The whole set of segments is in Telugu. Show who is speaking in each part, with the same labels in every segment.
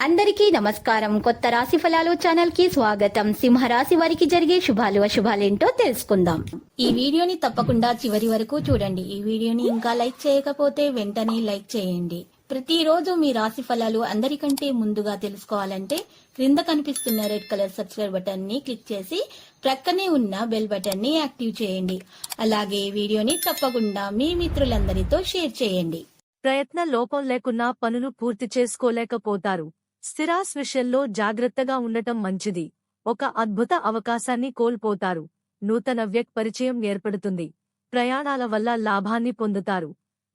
Speaker 1: అందరికీ నమస్కారం. కొత్త రాశి ఫలాలు ఛానల్ కి స్వాగతం. సింహరాశి వారికి జరిగే శుభాలు అశుభాలేంటో తెలుసుకుందాం. ఈ వీడియోని తప్పకుండా చివరి వరకు చూడండి. ఈ వీడియోని ఇంకా లైక్ చేయకపోతే వెంటనే లైక్ చేయండి. ప్రతిరోజు మీ రాశి ఫలాలు అందరికంటే ముందుగా తెలుసుకోవాలంటే క్రింద కనిపిస్తున్న రెడ్ కలర్ సబ్స్క్రైబ్ బటన్ ని క్లిక్ చేసి ప్రక్కనే ఉన్న బెల్ బటన్ ని యాక్టివ్ చేయండి. అలాగే వీడియోని తప్పకుండా మీ మిత్రులందరితో షేర్ చేయండి.
Speaker 2: ప్రయత్న లోపం లేకున్నా పనులు పూర్తి చేసుకోలేకపోతారు. స్థిరాస్ విషయంలో జాగ్రత్తగా ఉండటం మంచిది. ఒక అద్భుత అవకాశాన్ని కోల్పోతారు. నూతన పరిచయం ఏర్పడుతుంది. ప్రయాణాల వల్ల లాభాన్ని పొందుతారు.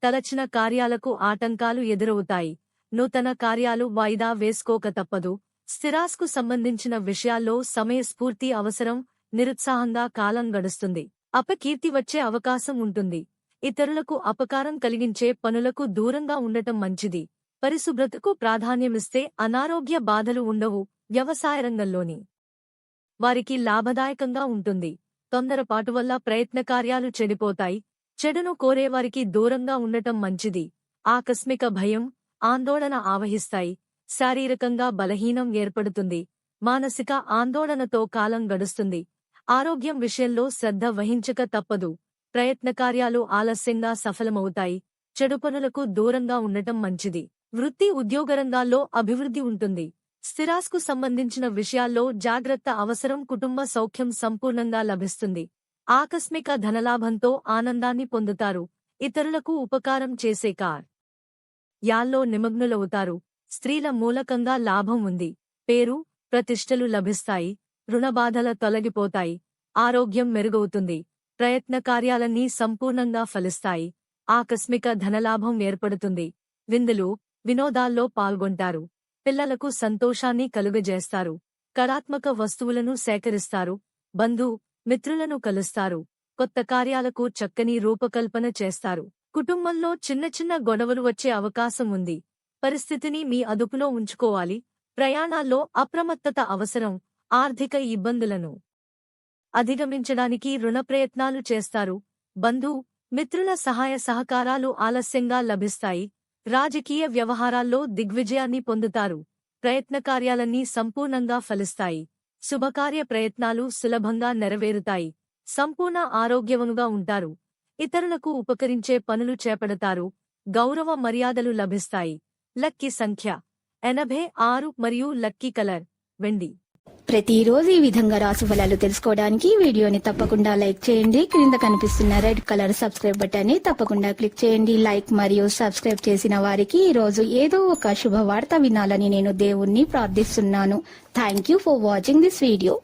Speaker 2: తలచిన కార్యాలకు ఆటంకాలు ఎదురవుతాయి. నూతన కార్యాలు వాయిదా వేసుకోక తప్పదు. స్థిరాస్కు సంబంధించిన విషయాల్లో సమయస్ఫూర్తి అవసరం. నిరుత్సాహంగా కాలం గడుస్తుంది. అపకీర్తి వచ్చే అవకాశం ఉంటుంది. ఇతరులకు అపకారం కలిగించే పనులకు దూరంగా ఉండటం మంచిది. పరిశుభ్రతకు ప్రాధాన్యమిస్తే అనారోగ్య బాధలు ఉండవు. వ్యవసాయ రంగంలోని వారికి లాభదాయకంగా ఉంటుంది. తొందరపాటు వల్ల ప్రయత్న కార్యాలు చెడిపోతాయి. చెడును కోరేవారికి దూరంగా ఉండటం మంచిది. ఆకస్మిక భయం, ఆందోళన ఆవహిస్తాయి. శారీరకంగా బలహీనం ఏర్పడుతుంది. మానసిక ఆందోళనతో కాలం గడుస్తుంది. ఆరోగ్యం విషయంలో శ్రద్ధ వహించక తప్పదు. ప్రయత్న కార్యాలు ఆలస్యంగా సఫలమవుతాయి. చెడు పనులకు దూరంగా ఉండటం మంచిది. వృత్తి ఉద్యోగ రంగాల్లో అభివృద్ధి ఉంటుంది. స్థిరాస్కు సంబంధించిన విషయాల్లో జాగ్రత్త అవసరం. కుటుంబ సౌఖ్యం సంపూర్ణంగా లభిస్తుంది. ఆకస్మిక ధనలాభంతో ఆనందాన్ని పొందుతారు. ఇతరులకు ఉపకారం చేసే యాల్లో నిమగ్నులవుతారు. స్త్రీల మూలకంగా లాభం ఉంది. పేరు, ప్రతిష్టలు లభిస్తాయి. రుణబాధల తొలగిపోతాయి. ఆరోగ్యం మెరుగవుతుంది. ప్రయత్న కార్యాలన్నీ సంపూర్ణంగా ఫలిస్తాయి. ఆకస్మిక ధనలాభం ఏర్పడుతుంది. విందులు, వినోదాల్లో పాల్గొంటారు. పిల్లలకు సంతోషాన్ని కలుగజేస్తారు. కళాత్మక వస్తువులను సేకరిస్తారు. మిత్రులను కలుస్తారు. కొత్త కార్యాలకు చక్కని రూపకల్పన చేస్తారు. కుటుంబంలో చిన్న చిన్న గొడవలు వచ్చే అవకాశం ఉంది. పరిస్థితిని మీ అదుపులో ఉంచుకోవాలి. ప్రయాణాల్లో అప్రమత్తత అవసరం. ఆర్థిక ఇబ్బందులను అధిగమించడానికి రుణ ప్రయత్నాలు చేస్తారు. మిత్రుల సహాయ సహకారాలు ఆలస్యంగా లభిస్తాయి. రాజకీయ వ్యవహారాల్లో దిగ్విజయాన్ని పొందుతారు. ప్రయత్న కార్యాలన్నీ సంపూర్ణంగా ఫలిస్తాయి. శుభకార్య ప్రయత్నాలు సులభంగా నెరవేరుతాయి. సంపూర్ణ ఆరోగ్యవంగా ఉంటారు. ఇతరులకు ఉపకరించే పనులు చేపడతారు. గౌరవ మర్యాదలు లభిస్తాయి. లక్కీ సంఖ్య 86 మరియు లక్కీ కలర్ వెండి.
Speaker 1: ప్రతిరోజు ఈ విధంగా రాశి ఫలాలు తెలుసుకోవడానికి వీడియోని తప్పకుండా లైక్ చేయండి. క్రింద కనిపిస్తున్న రెడ్ కలర్ సబ్స్క్రైబ్ బటన్ ని తప్పకుండా క్లిక్ చేయండి. లైక్ మరియు సబ్స్క్రైబ్ చేసిన వారికి ఈ రోజు ఏదో ఒక శుభవార్త వినాలని నేను దేవుణ్ణి ప్రార్థిస్తున్నాను. Thank you for watching this video.